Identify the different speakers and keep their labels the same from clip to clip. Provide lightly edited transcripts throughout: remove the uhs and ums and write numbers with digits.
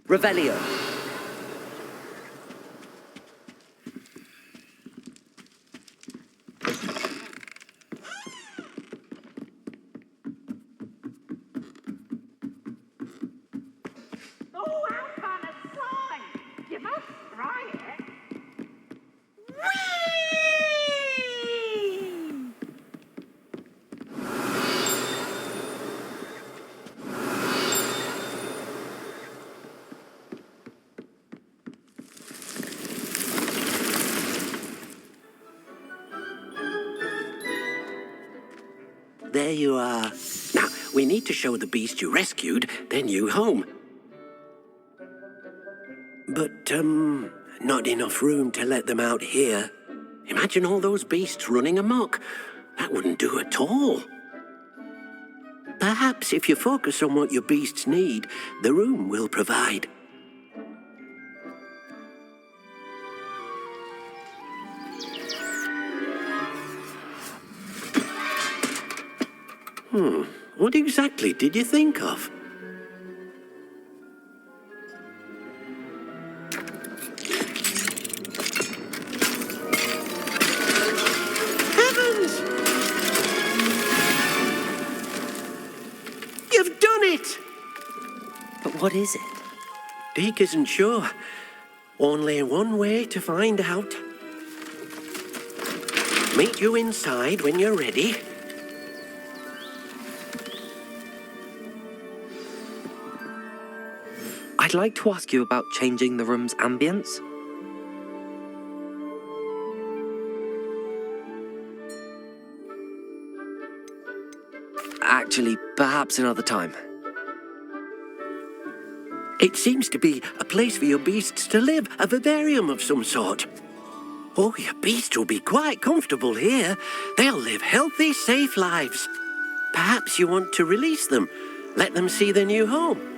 Speaker 1: Revelio.
Speaker 2: Oh, how fun a song! You must try it. Whee!
Speaker 3: There you are. Now, we need to show the beast you rescued their new home. But, not enough room to let them out here. Imagine all those beasts running amok. That wouldn't do at all. Perhaps if you focus on what your beasts need, the room will provide. What exactly did you think of? Heavens! You've done it!
Speaker 1: But what is it?
Speaker 3: Deke isn't sure. Only one way to find out. Meet you inside when you're ready.
Speaker 1: I'd like to ask you about changing the room's ambience. Actually, perhaps another time.
Speaker 3: It seems to be a place for your beasts to live, a vivarium of some sort. Oh, your beasts will be quite comfortable here. They'll live healthy, safe lives. Perhaps you want to release them, let them see their new home.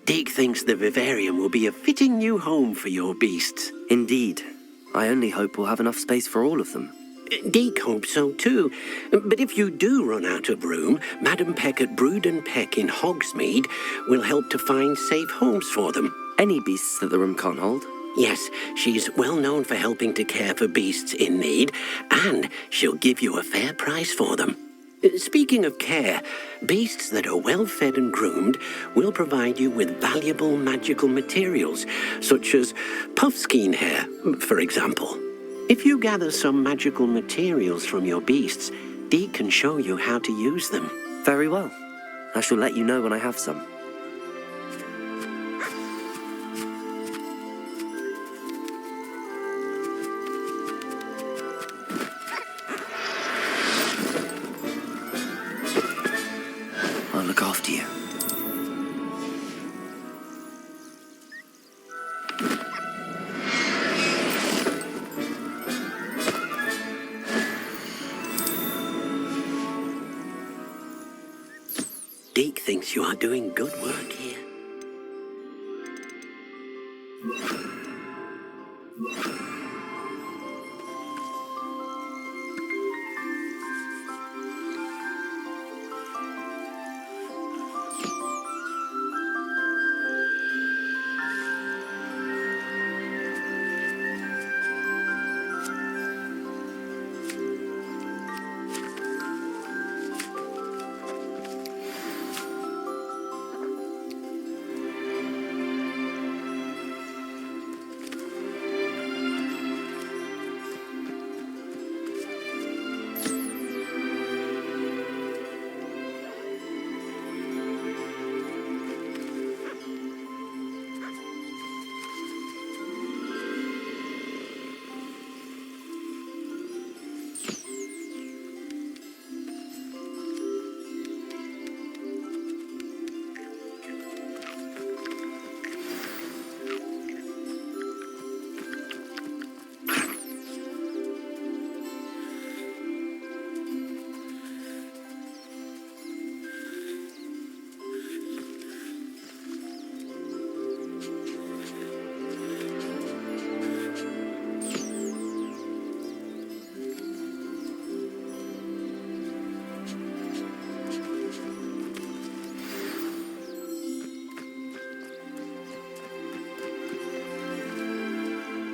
Speaker 3: Deke thinks the vivarium will be a fitting new home for your beasts.
Speaker 1: Indeed. I only hope we'll have enough space for all of them.
Speaker 3: Deke hopes so too. But if you do run out of room, Madam Peck at Brood and Peck in Hogsmeade will help to find safe homes for them.
Speaker 1: Any beasts that the room can't hold?
Speaker 3: Yes, she's well known for helping to care for beasts in need, and she'll give you a fair price for them. Speaking of care, beasts that are well fed and groomed will provide you with valuable magical materials, such as puffskein hair, for example. If you gather some magical materials from your beasts, Deke can show you how to use them.
Speaker 1: Very well. I shall let you know when I have some. I'll look after you.
Speaker 3: Deke thinks you are doing good work here.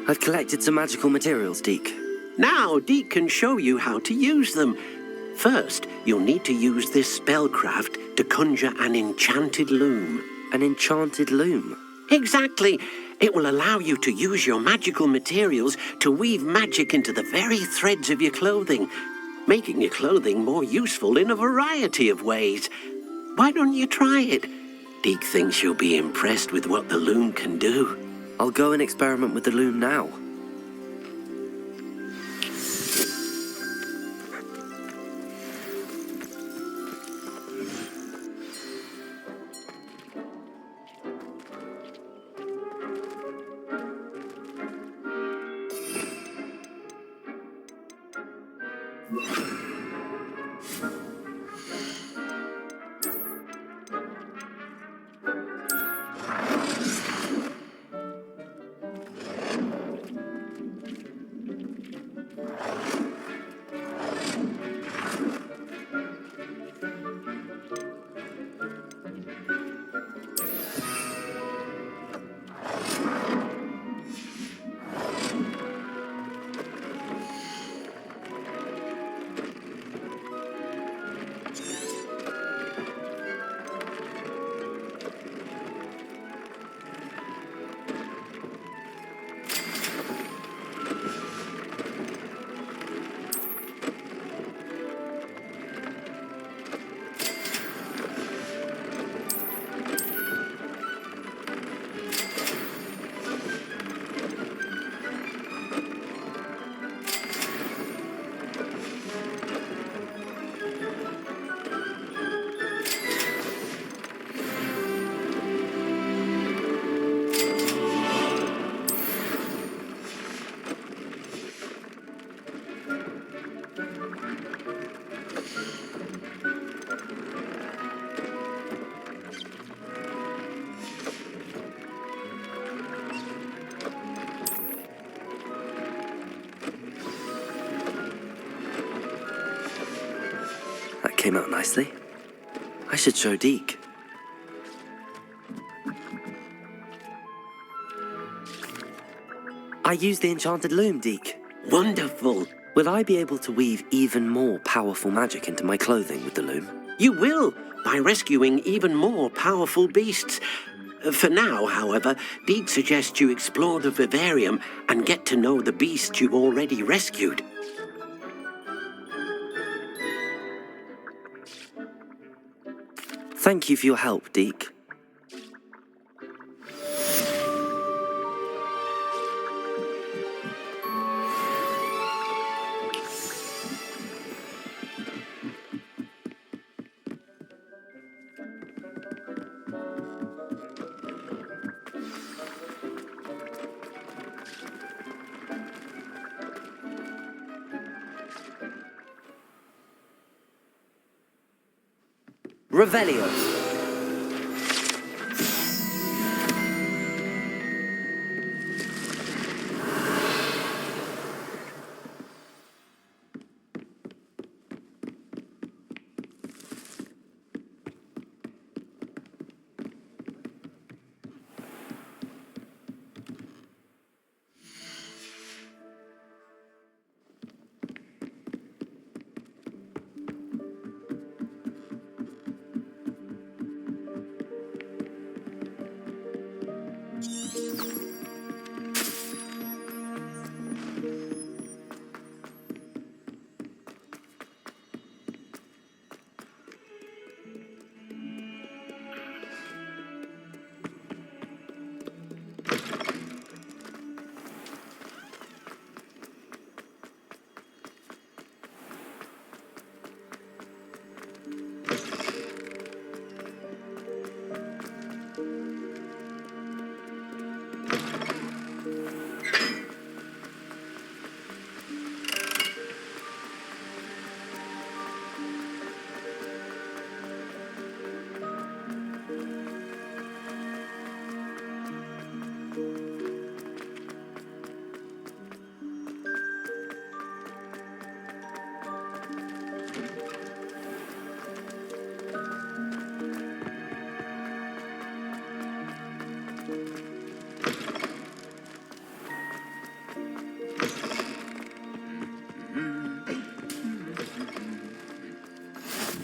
Speaker 1: I've collected some magical materials, Deke.
Speaker 3: Now, Deke can show you how to use them. First, you'll need to use this spellcraft to conjure an enchanted loom.
Speaker 1: An enchanted loom?
Speaker 3: Exactly. It will allow you to use your magical materials to weave magic into the very threads of your clothing, making your clothing more useful in a variety of ways. Why don't you try it? Deke thinks you'll be impressed with what the loom can do.
Speaker 1: I'll go and experiment with the loom now. That came out nicely. I should show Deke. I used the enchanted loom, Deke.
Speaker 3: Wonderful.
Speaker 1: Will I be able to weave even more powerful magic into my clothing with the loom?
Speaker 3: You will, by rescuing even more powerful beasts. For now, however, Deke suggests you explore the vivarium and get to know the beasts you've already rescued.
Speaker 1: Thank you for your help, Deke. Revelio.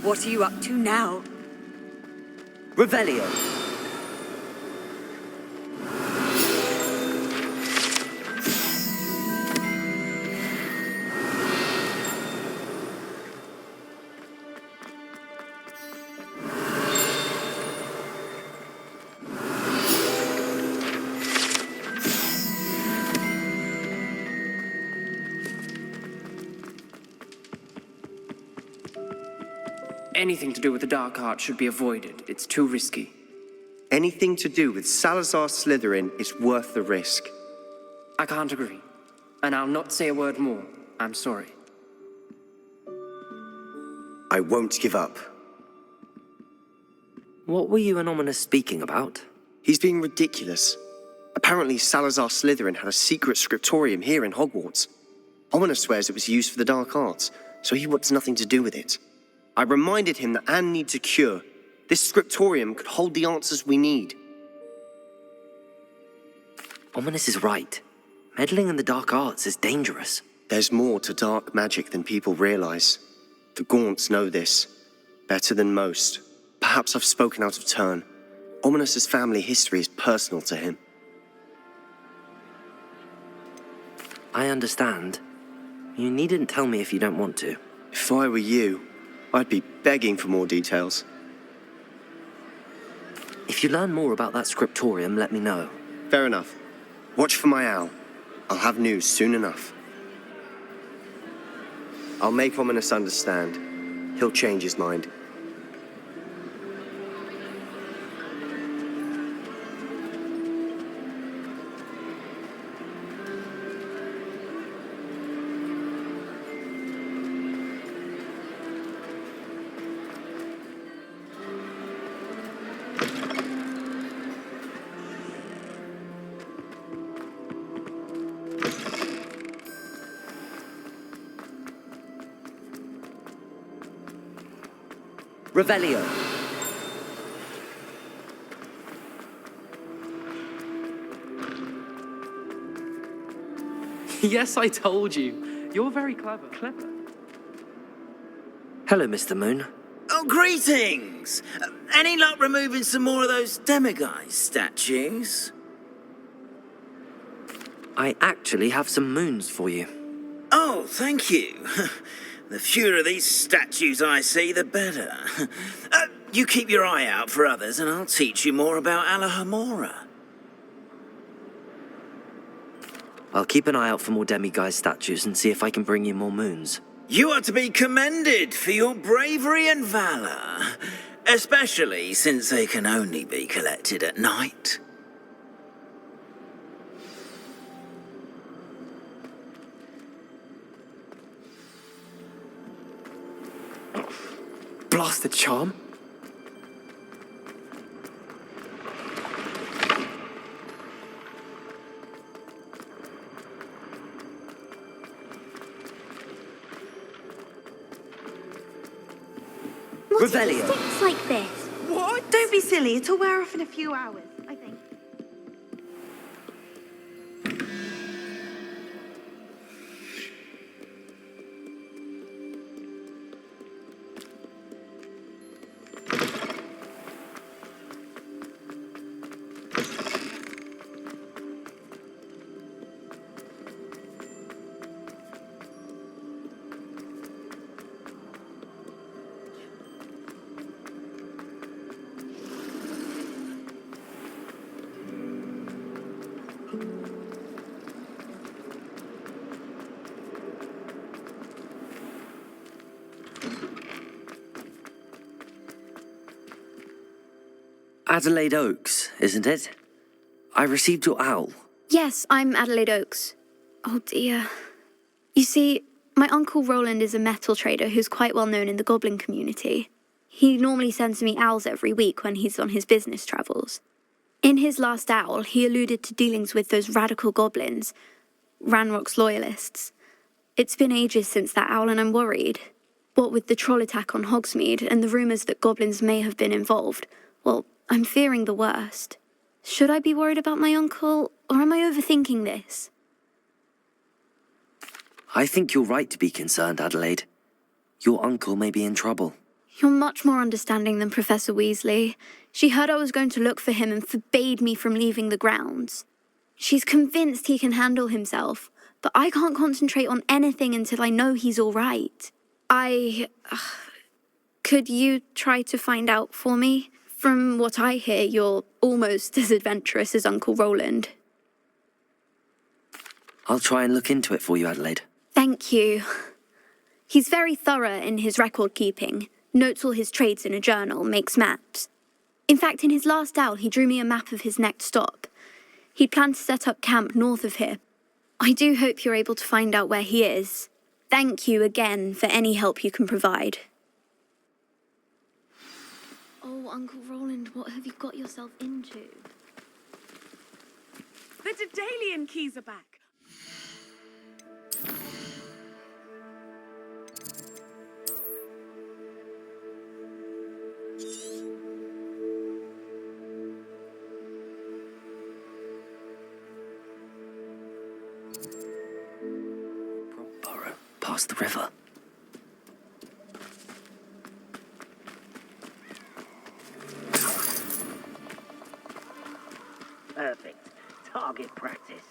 Speaker 4: What are you up to now?
Speaker 1: Revelio.
Speaker 5: Anything to do with the dark arts should be avoided. It's too risky.
Speaker 6: Anything to do with Salazar Slytherin is worth the risk.
Speaker 5: I can't agree. And I'll not say a word more. I'm sorry.
Speaker 6: I won't give up.
Speaker 1: What were you and Ominous speaking about?
Speaker 6: He's being ridiculous. Apparently Salazar Slytherin had a secret scriptorium here in Hogwarts. Ominous swears it was used for the dark arts, so he wants nothing to do with it. I reminded him that Anne needs a cure. This scriptorium could hold the answers we need.
Speaker 1: Ominous is right. Meddling in the dark arts is dangerous.
Speaker 6: There's more to dark magic than people realize. The Gaunts know this. Better than most. Perhaps I've spoken out of turn. Ominous's family history is personal to him.
Speaker 1: I understand. You needn't tell me if you don't want to.
Speaker 6: If I were you, I'd be begging for more details.
Speaker 1: If you learn more about that scriptorium, let me know.
Speaker 6: Fair enough. Watch for my owl. I'll have news soon enough. I'll make Ominous understand. He'll change his mind.
Speaker 1: Revelio.
Speaker 5: Yes, I told you. You're very clever.
Speaker 1: Hello, Mr. Moon.
Speaker 7: Oh, greetings! Any luck removing some more of those demiguise statues?
Speaker 1: I actually have some moons for you.
Speaker 7: Oh, thank you. The fewer of these statues I see, the better. You keep your eye out for others, and I'll teach you more about Alohomora.
Speaker 1: I'll keep an eye out for more demiguise statues and see if I can bring you more moons.
Speaker 7: You are to be commended for your bravery and valor, especially since they can only be collected at night.
Speaker 5: Blasted charm?
Speaker 1: Revelio.
Speaker 8: Sticks like this.
Speaker 4: What?
Speaker 2: Don't be silly. It'll wear off in a few hours, I think.
Speaker 1: Adelaide Oaks, isn't it? I received your owl.
Speaker 8: Yes, I'm Adelaide Oaks. Oh dear. You see, my uncle Roland is a metal trader who's quite well known in the goblin community. He normally sends me owls every week when he's on his business travels. In his last owl, he alluded to dealings with those radical goblins, Ranrock's loyalists. It's been ages since that owl and I'm worried. What with the troll attack on Hogsmeade and the rumours that goblins may have been involved, well, I'm fearing the worst. Should I be worried about my uncle, or am I overthinking this?
Speaker 1: I think you're right to be concerned, Adelaide. Your uncle may be in trouble.
Speaker 8: You're much more understanding than Professor Weasley. She heard I was going to look for him and forbade me from leaving the grounds. She's convinced he can handle himself, but I can't concentrate on anything until I know he's all right. Could you try to find out for me? From what I hear, you're almost as adventurous as Uncle Roland.
Speaker 1: I'll try and look into it for you, Adelaide.
Speaker 8: Thank you. He's very thorough in his record keeping, notes all his trades in a journal, makes maps. In fact, in his last owl, he drew me a map of his next stop. He'd planned to set up camp north of here. I do hope you're able to find out where he is. Thank you again for any help you can provide. Oh, Uncle Roland, what have you got yourself into?
Speaker 4: The Dedalian keys are back.
Speaker 1: Burrow, past the river.
Speaker 3: Perfect. Target practice.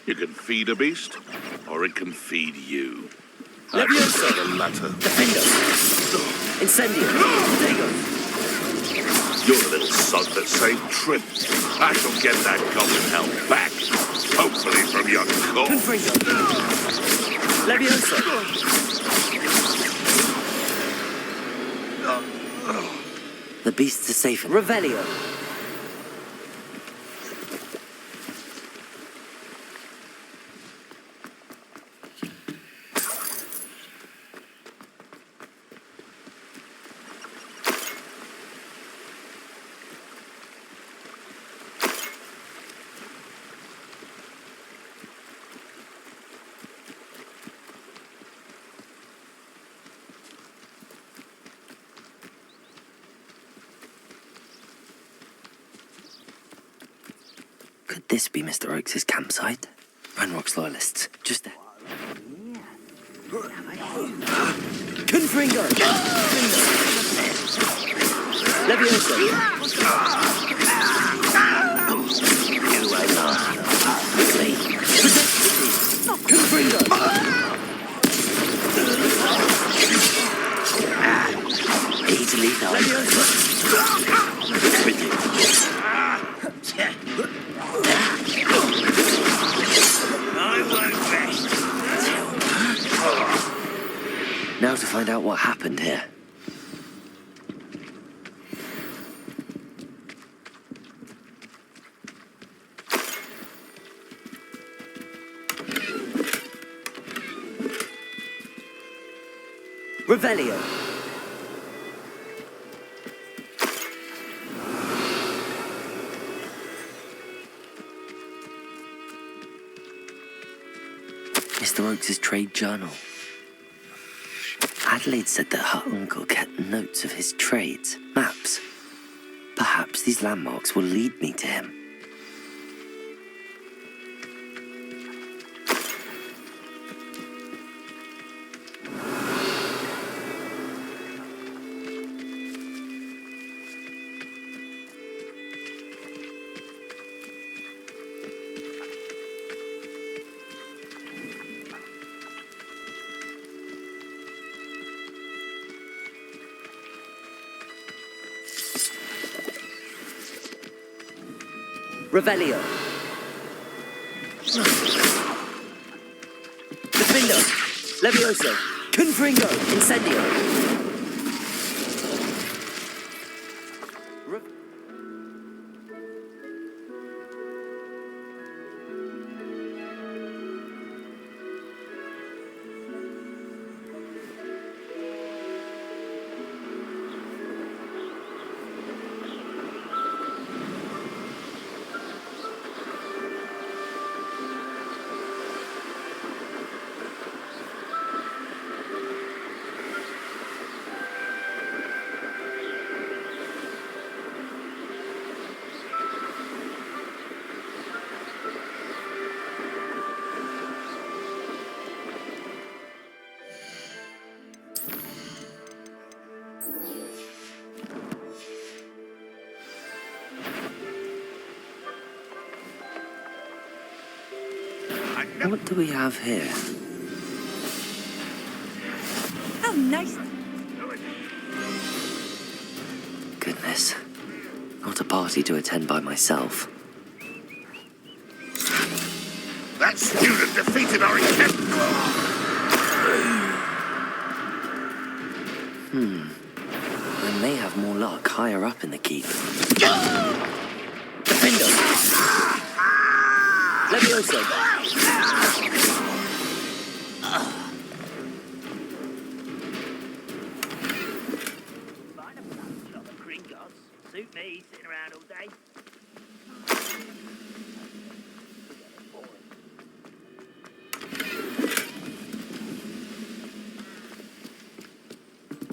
Speaker 9: You can feed a beast, or it can feed you.
Speaker 1: Leviosa!
Speaker 9: I prefer the latter.
Speaker 1: Defendo! Incendio! Dego!
Speaker 9: You're the little sod that saved Trip. I shall get that goblin helm back. Hopefully from your corpse.
Speaker 1: Confringo! Leviosa! The beasts are safe. Revelio! Could this be Mr. Oakes' campsite? Ranrock's loyalists, just there. Confringo! Leviosa! You are not. Quickly! Confringo! Easily done. Leviosa! With you. Now to find out what happened here. Revelio. Mr. Oakes' trade journal. Adelaide said that her uncle kept notes of his trades, maps. Perhaps these landmarks will lead me to him. Revelio. Defendo. Levioso. Confringo. Incendio. What do we have here?
Speaker 4: Oh, nice.
Speaker 1: Goodness. Not a party to attend by myself.
Speaker 9: That student defeated our attempt.
Speaker 1: I may have more luck higher up in the keep.
Speaker 3: Defender! Levioso!
Speaker 7: Suit me, sitting around all day.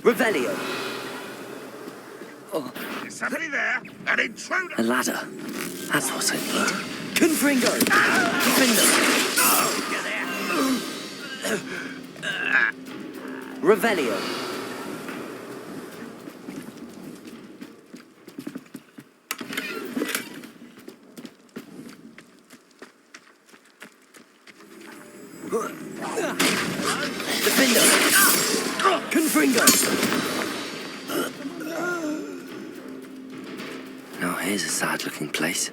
Speaker 3: Revelio!
Speaker 9: Is somebody there? An intruder!
Speaker 1: A ladder. That's what I need.
Speaker 3: Confringo! Defender! Revelio! Defender! Confringo!
Speaker 1: Now here's a sad-looking place.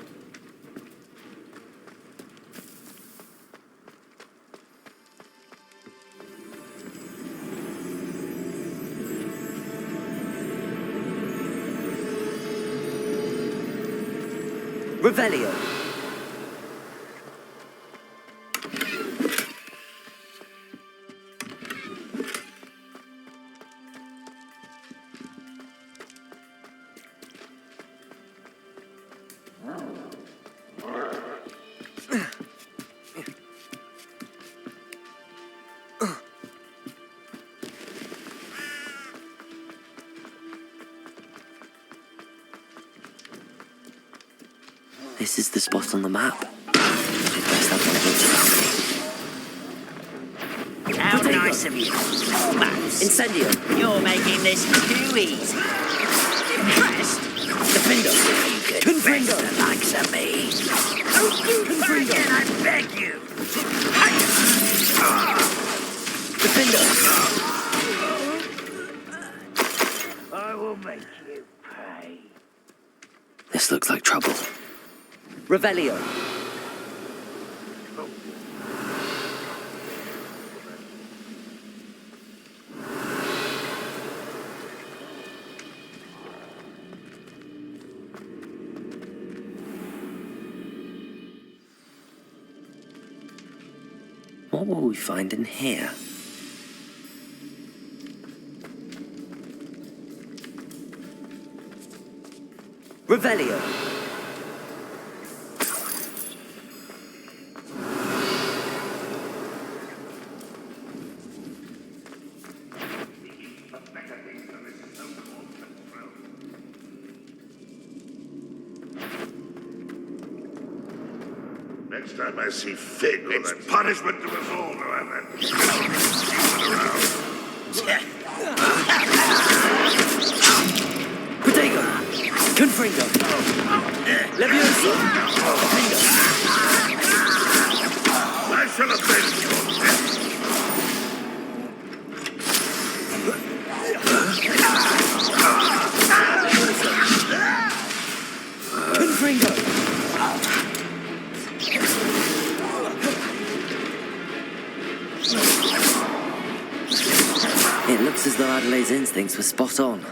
Speaker 3: Revelio!
Speaker 1: This is the spot on the map. Should best have my wits about me.
Speaker 7: How nice of you. Max,
Speaker 3: Incendio!
Speaker 7: you're making this too easy. Impressed?
Speaker 3: Defender!
Speaker 7: You could
Speaker 3: Confringo!
Speaker 7: best the likes of me. Don't do that again, I beg you.
Speaker 3: Defender!
Speaker 7: I will make you pay.
Speaker 1: This looks like trouble.
Speaker 3: Revelio!
Speaker 1: What will we find in here?
Speaker 3: Revelio!
Speaker 9: Next time I see Finn, it's punishment to us all to have that stupid around.
Speaker 3: Protego! Confringo! Levioso! Defender!
Speaker 9: I shall avenge your death.
Speaker 3: Confringo!
Speaker 1: It looks as though Adelaide's instincts were spot on.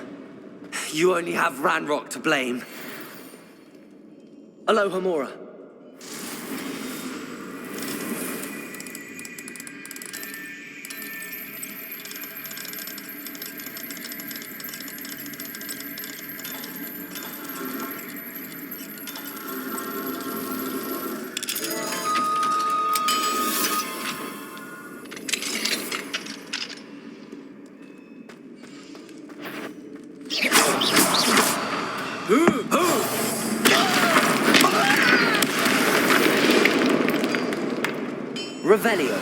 Speaker 5: You only have Ranrock to blame. Alohomora.
Speaker 3: Revelio!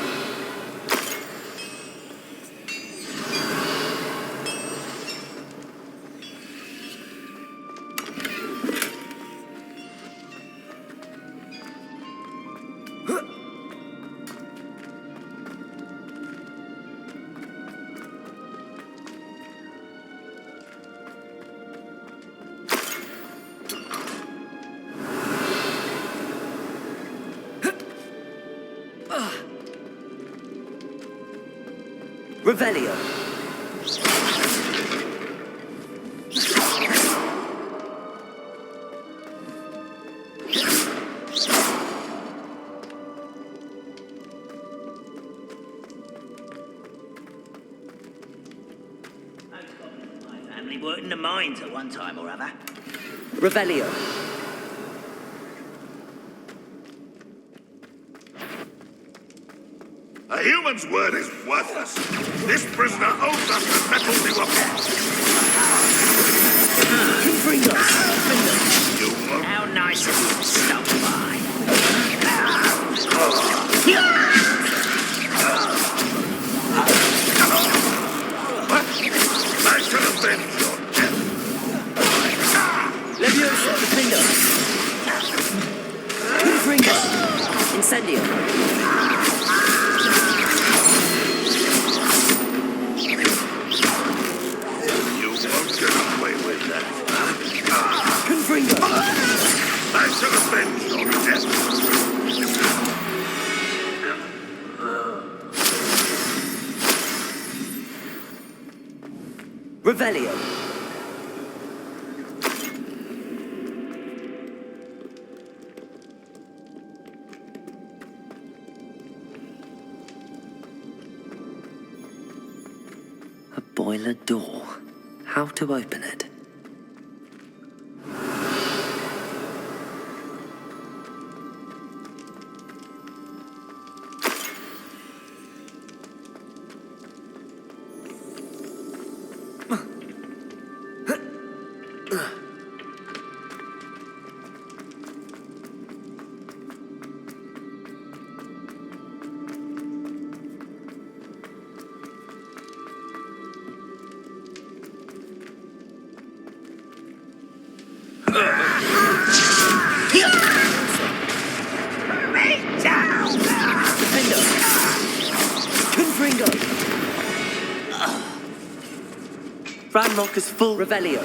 Speaker 5: Revelio.
Speaker 7: My family worked in the mines at one time or other.
Speaker 5: Revelio.
Speaker 9: A human's word is worthless. This prisoner owes us the metal you upon. You won't.
Speaker 7: How nice of you to stop by.
Speaker 9: I shall avenge your death.
Speaker 5: Leviosa, defender. Confringo. Incendio.
Speaker 9: You won't get away with that.
Speaker 5: Confringo.
Speaker 9: I shall avenge your death.
Speaker 5: Revelio.
Speaker 1: A boiler door. How to open it?
Speaker 5: Defender. Confringo. Ranrock is full. Revelio.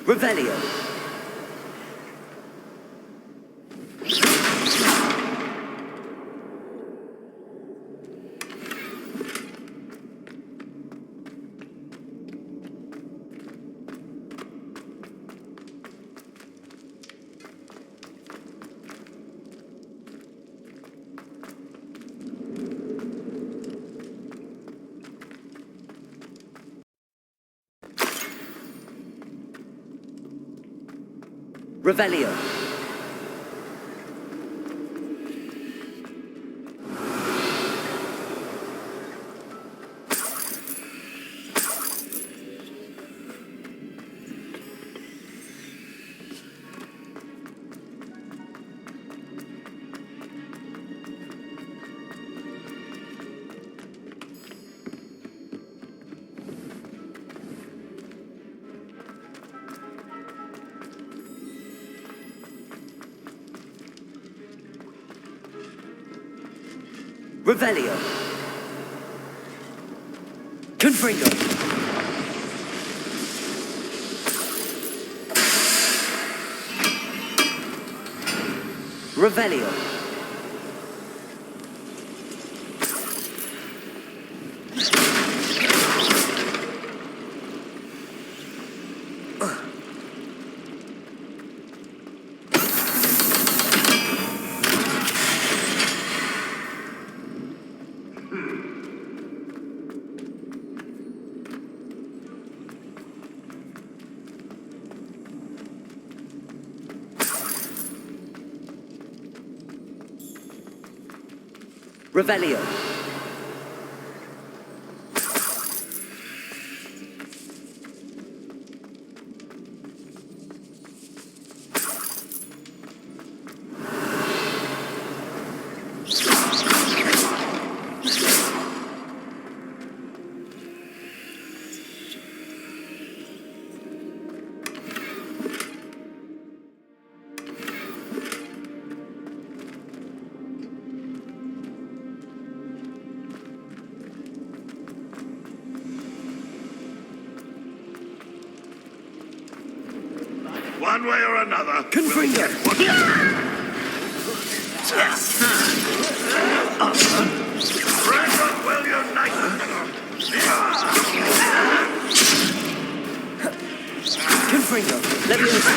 Speaker 5: Revelio. Revelio. Revelio. Confringo. Revelio. Revelio.
Speaker 9: One way or another.
Speaker 6: Confringo!
Speaker 9: Ranrock will unite.
Speaker 6: Confringo! Leviosa!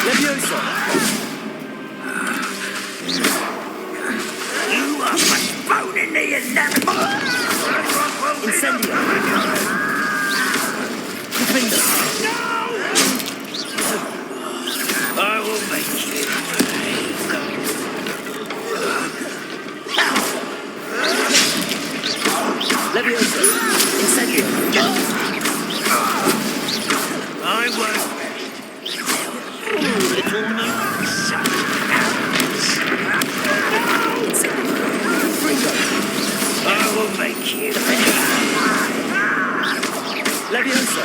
Speaker 6: Leviosa!
Speaker 7: You are much bone in me, and never.
Speaker 6: Incendio! Confringo!
Speaker 7: I will make you.
Speaker 6: Leviosa! Incendio!
Speaker 7: I won't. Little
Speaker 6: Confringo!
Speaker 7: I will make you.
Speaker 6: Leviosa!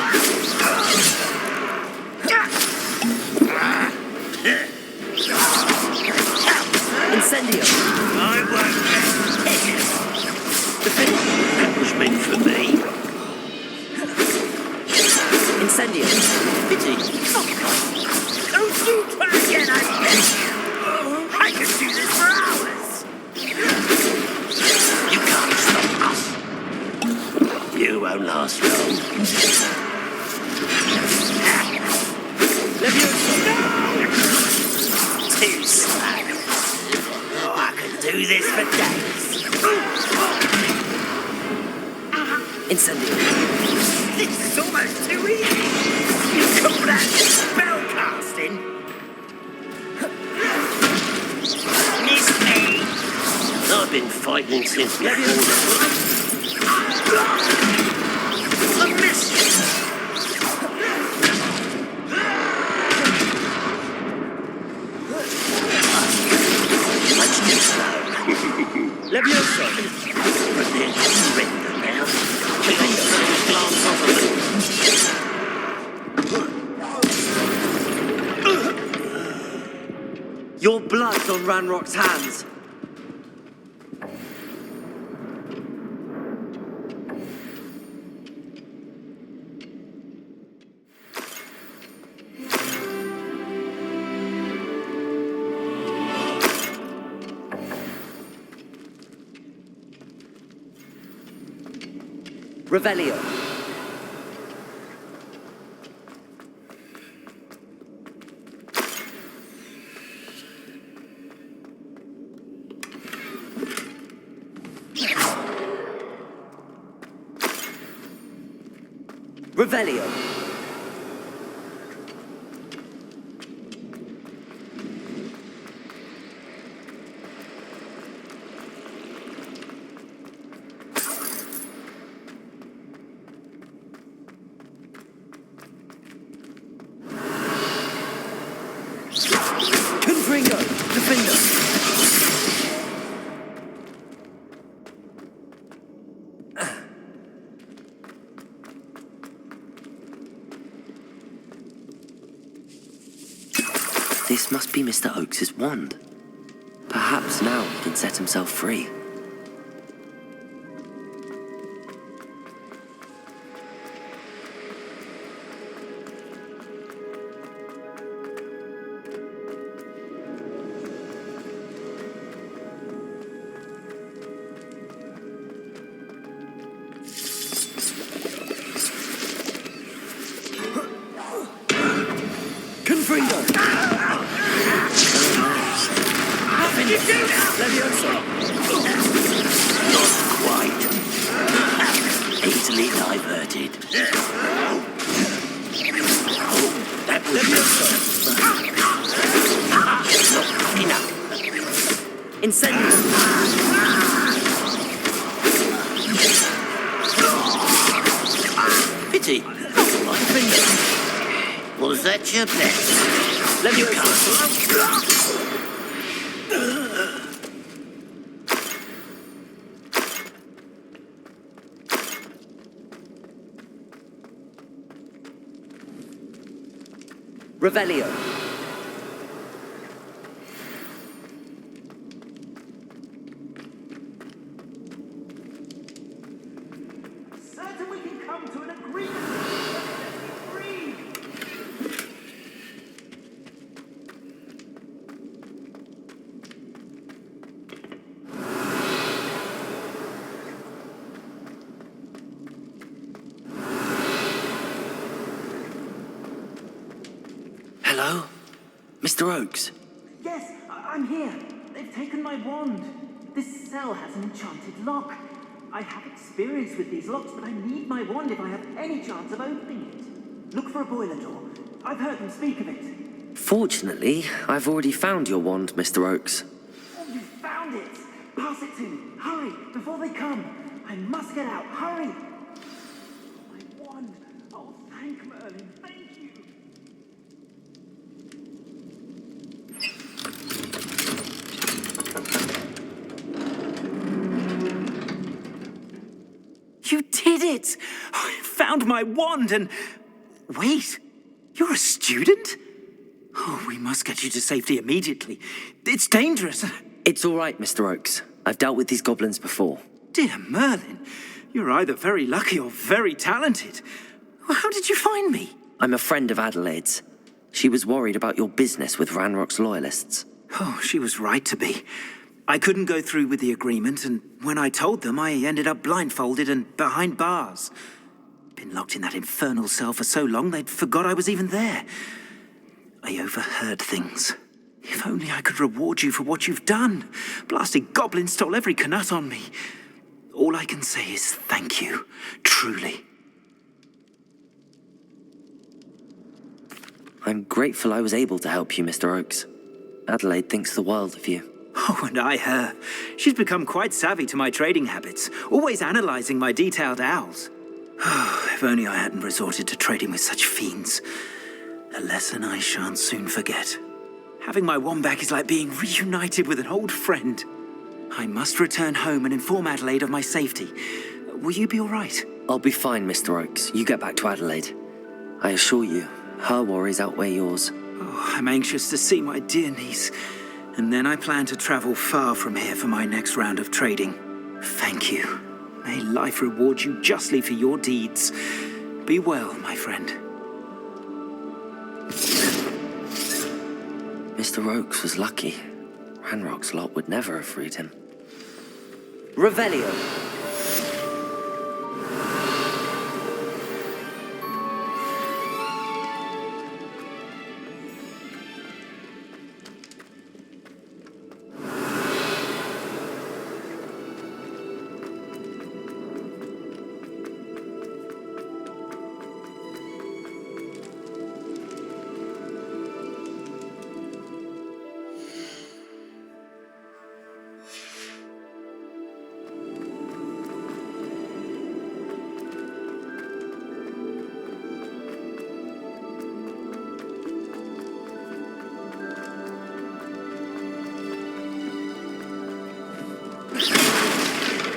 Speaker 6: Incendio!
Speaker 7: I won't. That was meant for me.
Speaker 6: Incendio!
Speaker 7: Pity. Don't you try again, I beg you. I could do this for hours. You can't stop us. You won't last long.
Speaker 6: Leviosa!
Speaker 7: Too slow. Oh, I could do this for days.
Speaker 6: Incendio!
Speaker 7: This is almost too easy. You call that spell casting? Miss me. I've been fighting since before. I missed you. Much too slow.
Speaker 6: Leviosa!
Speaker 7: But then surrender now. Glance off of it.
Speaker 6: Your blood's on Ranrock's hands. Revelio. Revelio. Confringo, defender.
Speaker 1: This must be Mr. Oakes's wand. Perhaps now he can set himself free.
Speaker 6: Confringo.
Speaker 7: How can you do that?
Speaker 6: Leviosa.
Speaker 7: Not quite. Easily diverted. Oh, that was
Speaker 6: Leviosa.
Speaker 7: not enough.
Speaker 6: Incendio.
Speaker 7: Pity. My finger. Was that your best?
Speaker 6: Leviosa. Revelio.
Speaker 2: Certain we can come to an
Speaker 1: Hello? Mr. Oakes?
Speaker 10: Yes, I'm here. They've taken my wand. This cell has an enchanted lock. I have experience with these locks, but I need my wand if I have any chance of opening it. Look for a boiler door. I've heard them speak of it.
Speaker 1: Fortunately, I've already found your wand, Mr. Oakes.
Speaker 10: Oh, you found it! Pass it to me. Hurry, before they come. I must get out. Hurry! My wand. Oh, thank Merlin. Thank you.
Speaker 7: You did it! I found my wand and... Wait, you're a student? Oh, we must get you to safety immediately. It's dangerous.
Speaker 1: It's all right, Mr. Oakes. I've dealt with these goblins before.
Speaker 7: Dear Merlin, you're either very lucky or very talented. How did you find me?
Speaker 1: I'm a friend of Adelaide's. She was worried about your business with Ranrock's loyalists.
Speaker 7: Oh, she was right to be. I couldn't go through with the agreement, and when I told them, I ended up blindfolded and behind bars. Been locked in that infernal cell for so long, they'd forgot I was even there. I overheard things. If only I could reward you for what you've done. Blasted goblins stole every Knut on me. All I can say is thank you, truly.
Speaker 1: I'm grateful I was able to help you, Mr. Oakes. Adelaide thinks the world of you.
Speaker 7: Oh, and I her. She's become quite savvy to my trading habits, always analyzing my detailed owls. Oh, if only I hadn't resorted to trading with such fiends. A lesson I shan't soon forget. Having my wand back is like being reunited with an old friend. I must return home and inform Adelaide of my safety. Will you be all right?
Speaker 1: I'll be fine, Mr. Oakes. You get back to Adelaide. I assure you, her worries outweigh yours.
Speaker 7: Oh, I'm anxious to see my dear niece. And then I plan to travel far from here for my next round of trading. Thank you. May life reward you justly for your deeds. Be well, my friend.
Speaker 1: Mr. Oakes was lucky. Ranrock's lot would never have freed him. Revelio!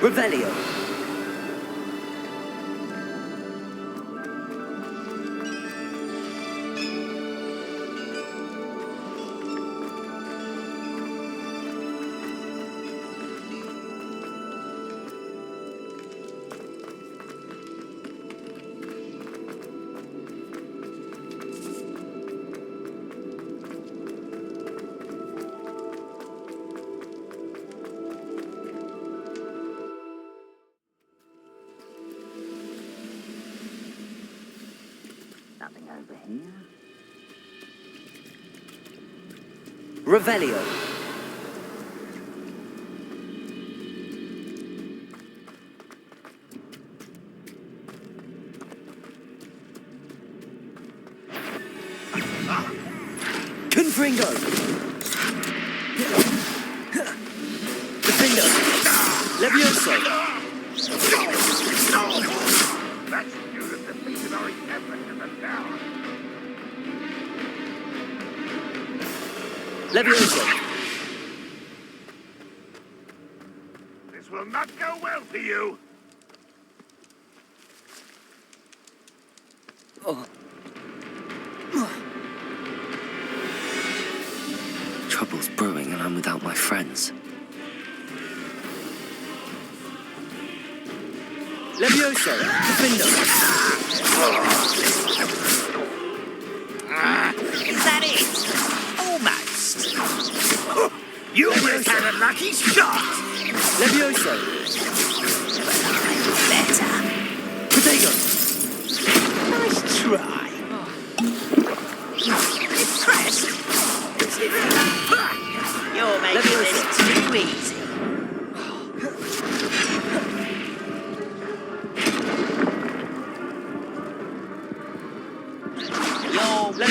Speaker 1: Revelio!
Speaker 10: Nothing over here.
Speaker 1: Revelio! Confringo! Defendo! Levioso!
Speaker 9: That's you that defeated our encampment in the tower.
Speaker 1: Levioso!
Speaker 9: This will not go well for you.
Speaker 1: Trouble's brewing and I'm without my friends. Levioso! Defendo!
Speaker 7: Is that it? Almost. You almost had a lucky shot.
Speaker 1: Levioso!
Speaker 7: Better.
Speaker 1: Potato!
Speaker 7: Nice try. It's
Speaker 11: too easy.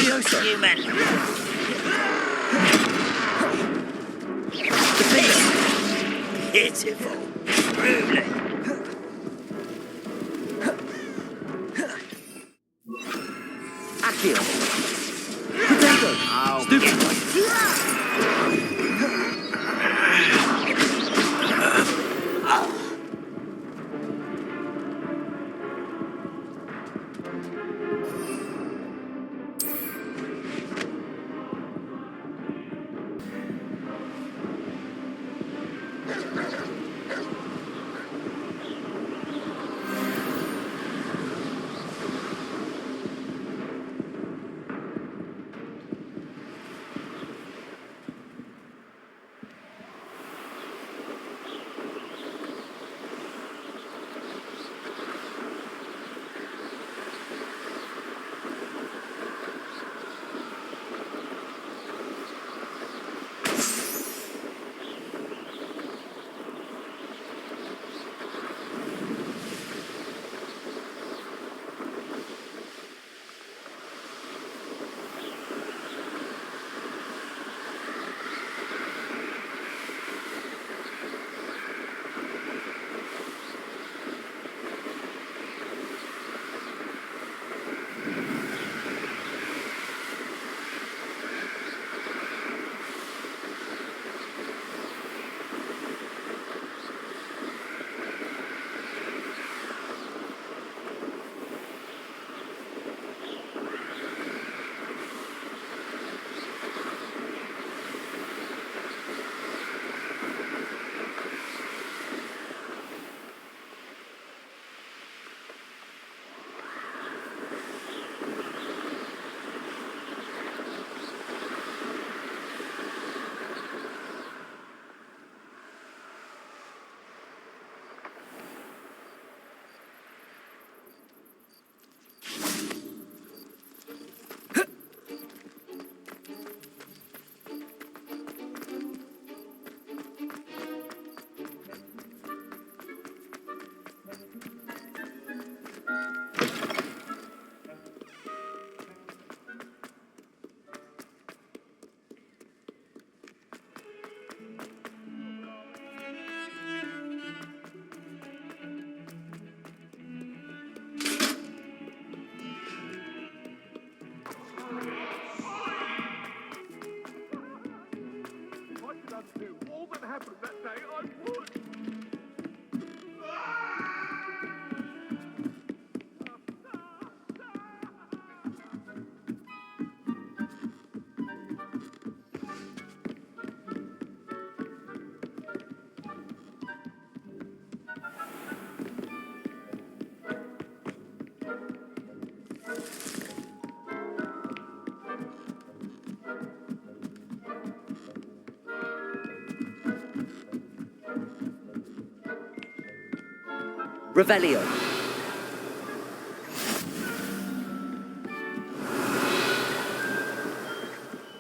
Speaker 11: You're human. Pitiful. Truly.
Speaker 10: Accio. Potato. Stupid.
Speaker 11: Revelio.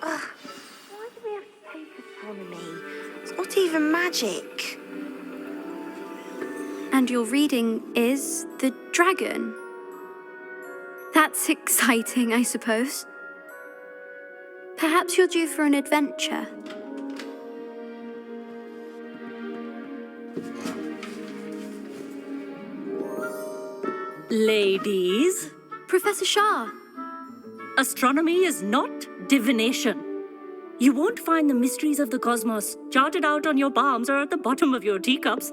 Speaker 12: Why do we have to take astronomy? It's not even magic.
Speaker 8: And your reading is the dragon. That's exciting, I suppose. Perhaps you're due for an adventure.
Speaker 13: Ladies,
Speaker 8: Professor Shah.
Speaker 13: astronomy is not divination. You won't find the mysteries of the cosmos charted out on your palms or at the bottom of your teacups.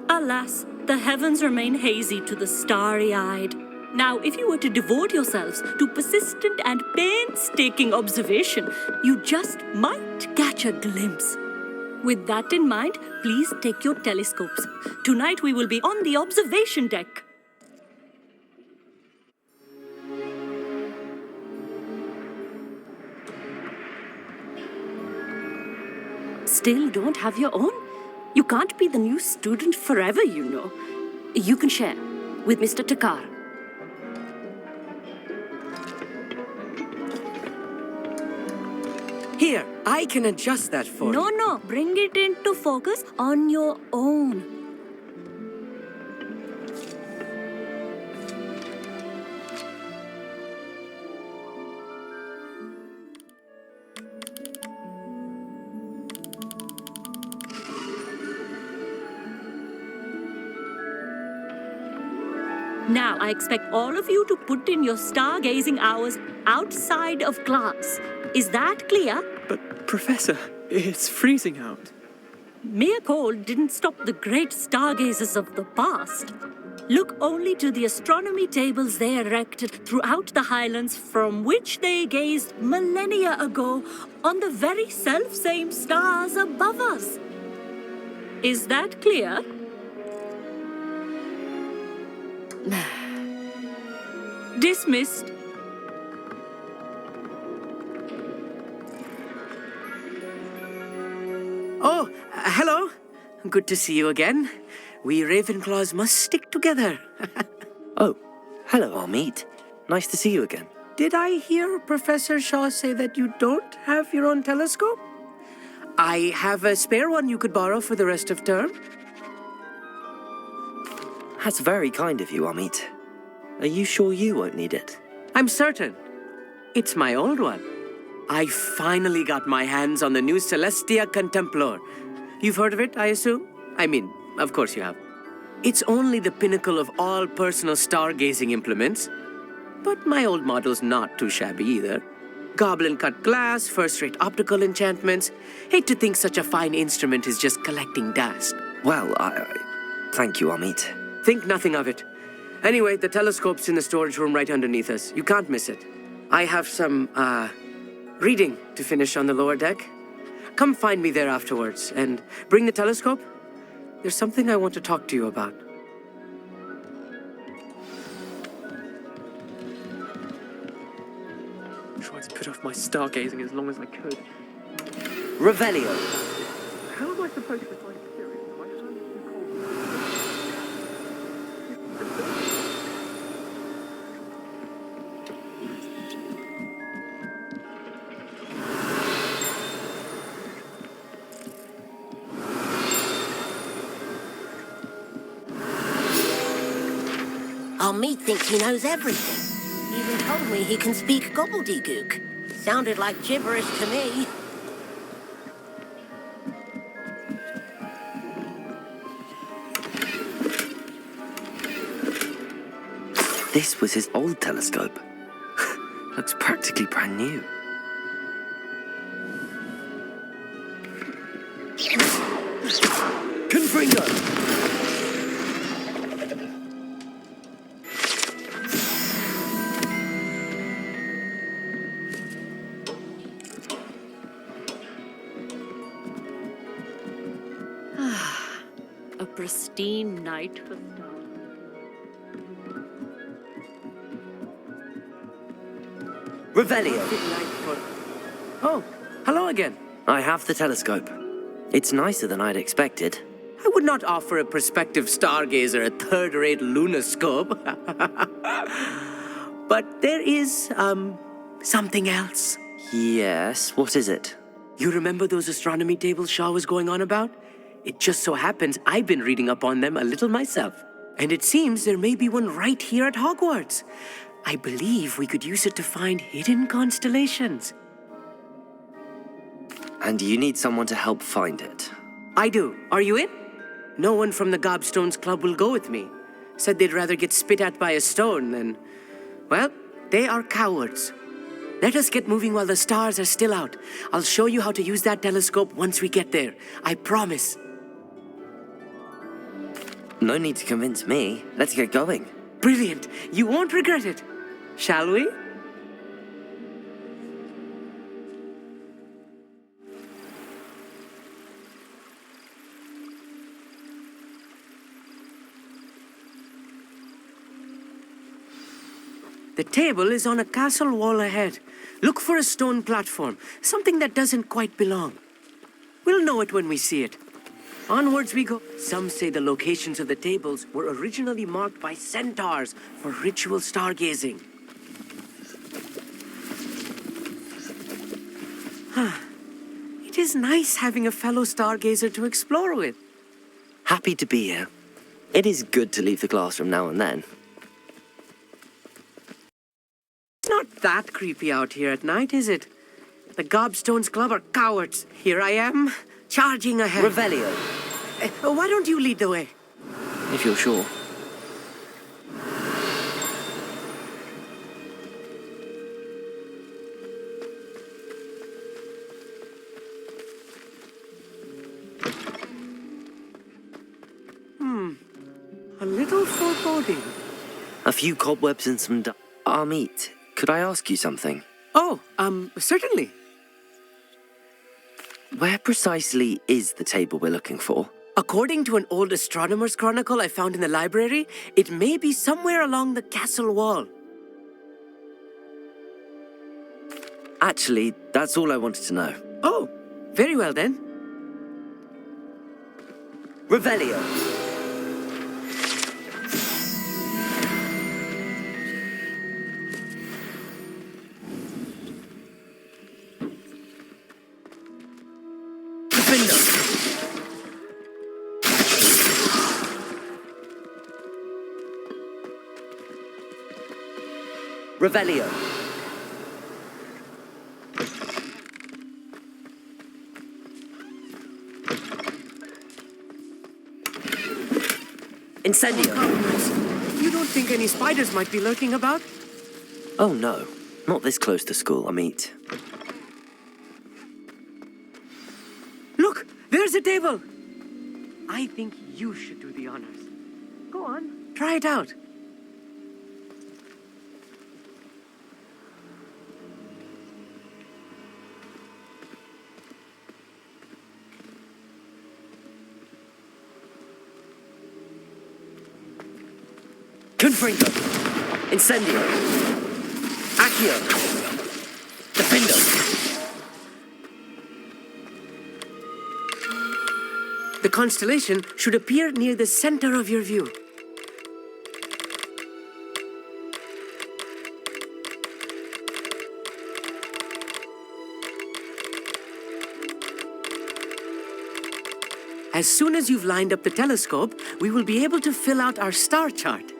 Speaker 13: Alas, the heavens remain hazy to the starry-eyed. Now, if you were to devote yourselves to persistent and painstaking observation, you just might catch a glimpse. With that in mind, please take your telescopes. Tonight we will be on the observation deck. Still don't have your own? You can't be the new student forever, you know. You can share with Mr. Takar.
Speaker 5: Here, I can adjust that for you.
Speaker 13: No, bring it into focus on your own. Now, I expect all of you to put in your stargazing hours outside of class. Is that clear?
Speaker 5: But, Professor, it's freezing out.
Speaker 13: Mere cold didn't stop the great stargazers of the past. Look only to the astronomy tables they erected throughout the highlands from which they gazed millennia ago on the very self-same stars above us. Is that clear? Dismissed.
Speaker 5: Oh, hello. Good to see you again. We Ravenclaws must stick together.
Speaker 1: Oh, hello, Amit. Nice to see you again.
Speaker 5: Did I hear Professor Shaw say that you don't have your own telescope? I have a spare one you could borrow for the rest of term.
Speaker 1: That's very kind of you, Amit. Are you sure you won't need it?
Speaker 5: I'm certain. It's my old one. I finally got my hands on the new Celestia Contemplar. You've heard of it, I assume? I mean, of course you have. It's only the pinnacle of all personal stargazing implements. But my old model's not too shabby either. Goblin-cut glass, first-rate optical enchantments. Hate to think such a fine instrument is just collecting dust.
Speaker 1: Well, thank you, Amit.
Speaker 5: Think nothing of it. Anyway, the telescope's in the storage room right underneath us. You can't miss it. I have some, reading to finish on the lower deck. Come find me there afterwards, and bring the telescope. There's something I want to talk to you about. I tried to put off my stargazing as long as I could.
Speaker 11: Revelio.
Speaker 5: How am I supposed to find spirits? Why did I make you call me?
Speaker 3: Amit thinks he knows everything. He even told me he can speak gobbledygook. Sounded like gibberish to me.
Speaker 1: This was his old telescope. Looks practically brand new.
Speaker 11: Confringo.
Speaker 13: A pristine night for stars.
Speaker 11: Revelio.
Speaker 5: Oh, hello again.
Speaker 1: I have the telescope. It's nicer than I'd expected.
Speaker 5: I would not offer a prospective stargazer a third-rate lunoscope. But there is, something else.
Speaker 1: Yes, what is it?
Speaker 5: You remember those astronomy tables Shaw was going on about? It just so happens I've been reading up on them a little myself. And it seems there may be one right here at Hogwarts. I believe we could use it to find hidden constellations.
Speaker 1: And you need someone to help find it.
Speaker 5: I do. Are you in? No one from the Gobstones Club will go with me. Said they'd rather get spit at by a stone than... Well, they are cowards. Let us get moving while the stars are still out. I'll show you how to use that telescope once we get there. I promise.
Speaker 1: No need to convince me. Let's get going.
Speaker 5: Brilliant. You won't regret it. Shall we? The table is on a castle wall ahead. Look for a stone platform, something that doesn't quite belong. We'll know it when we see it. Onwards we go. Some say the locations of the tables were originally marked by centaurs for ritual stargazing. It is nice having a fellow stargazer to explore with.
Speaker 1: Happy to be here. It is good to leave the classroom now and then.
Speaker 5: It's not that creepy out here at night, is it? The Gobstones Club are cowards. Here I am, charging ahead.
Speaker 11: Revelio.
Speaker 5: Why don't you lead the way?
Speaker 1: If you're sure.
Speaker 5: A little foreboding.
Speaker 1: A few cobwebs and some Amit, could I ask you something?
Speaker 5: Oh, certainly.
Speaker 1: Where precisely is the table we're looking for?
Speaker 5: According to an old astronomer's chronicle I found in the library, it may be somewhere along the castle wall.
Speaker 1: Actually, that's all I wanted to know.
Speaker 5: Oh, very well then.
Speaker 11: Revelio. Revelio. Incendio.
Speaker 5: You don't think any spiders might be lurking about?
Speaker 1: Oh no, not this close to school, Amit.
Speaker 5: Look, there's a table. I think you should do the honors. Go on, try it out.
Speaker 11: Confringo. Incendio. Accio. Defendo.
Speaker 5: The constellation should appear near the center of your view. As soon as you've lined up the telescope, we will be able to fill out our star chart.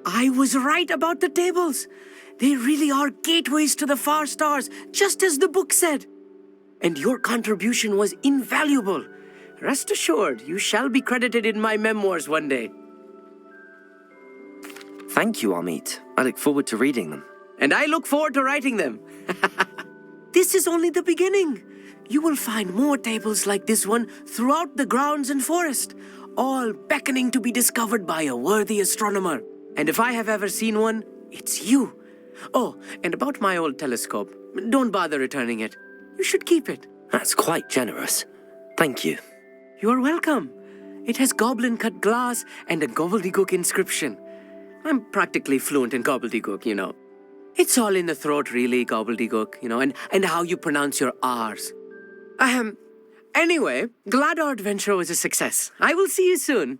Speaker 5: I was right about the tables. They really are gateways to the far stars, just as the book said. And your contribution was invaluable. Rest assured, you shall be credited in my memoirs one day.
Speaker 1: Thank you, Amit. I look forward to reading them.
Speaker 5: And I look forward to writing them. This is only the beginning. You will find more tables like this one throughout the grounds and forest, all beckoning to be discovered by a worthy astronomer. And if I have ever seen one, it's you. Oh, and about my old telescope, don't bother returning it. You should keep it.
Speaker 1: That's quite generous. Thank you.
Speaker 5: You're welcome. It has goblin-cut glass and a gobbledygook inscription. I'm practically fluent in gobbledygook, you know. It's all in the throat, really, gobbledygook, you know, and how you pronounce your R's. Anyway, glad our adventure was a success. I will see you soon.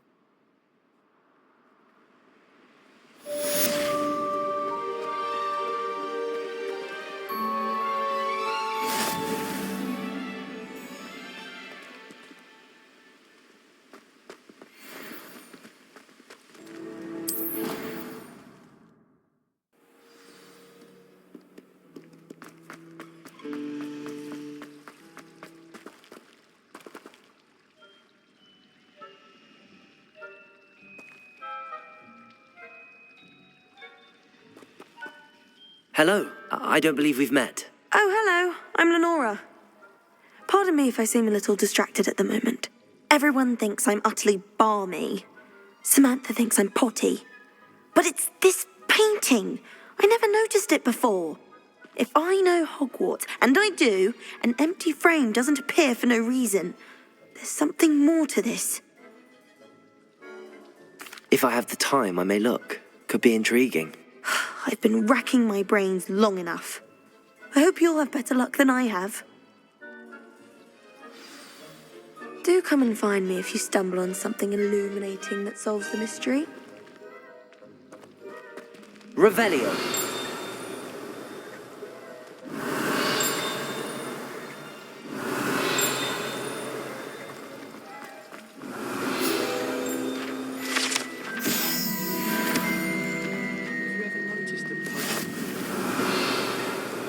Speaker 1: Hello. I don't believe we've met.
Speaker 12: Oh, hello. I'm Lenora. Pardon me if I seem a little distracted at the moment. Everyone thinks I'm utterly balmy. Samantha thinks I'm potty. But it's this painting. I never noticed it before. If I know Hogwarts, and I do, an empty frame doesn't appear for no reason. There's something more to this.
Speaker 1: If I have the time, I may look. Could be intriguing.
Speaker 12: I've been racking my brains long enough. I hope you'll have better luck than I have. Do come and find me if you stumble on something illuminating that solves the mystery.
Speaker 11: Revelio.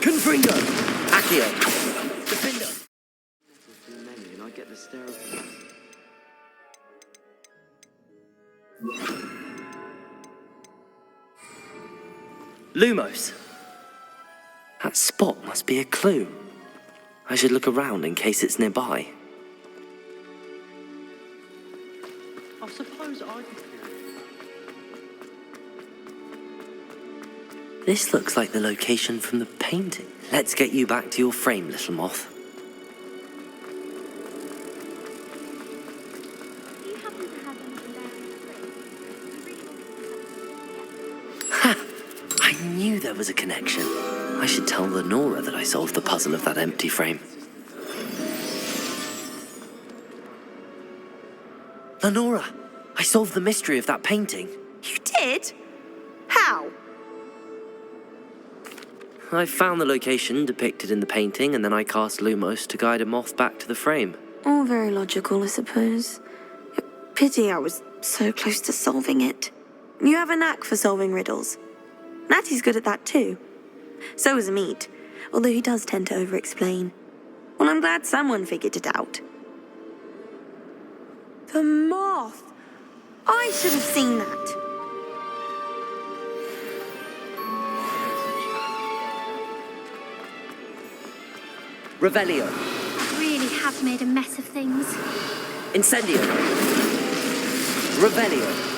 Speaker 11: Confringo. Accio. Defender.
Speaker 6: And I get the stare of
Speaker 11: Lumos.
Speaker 1: That spot must be a clue. I should look around in case it's nearby.
Speaker 6: I suppose I could.
Speaker 1: This looks like the location from the painting. Let's get you back to your frame, little moth.
Speaker 8: Do you happen to have anything there?
Speaker 1: Ha! I knew there was a connection. I should tell Lenora that I solved the puzzle of that empty frame. Lenora, I solved the mystery of that painting.
Speaker 12: You did? How?
Speaker 1: I found the location depicted in the painting, and then I cast Lumos to guide a moth back to the frame.
Speaker 12: All very logical, I suppose. Pity I was so close to solving it. You have a knack for solving riddles. Natty's good at that too. So is Amit, although he does tend to over-explain. Well, I'm glad someone figured it out. The moth! I should have seen that.
Speaker 11: Revelio.
Speaker 8: Really have made a mess of things.
Speaker 11: Incendio. Revelio.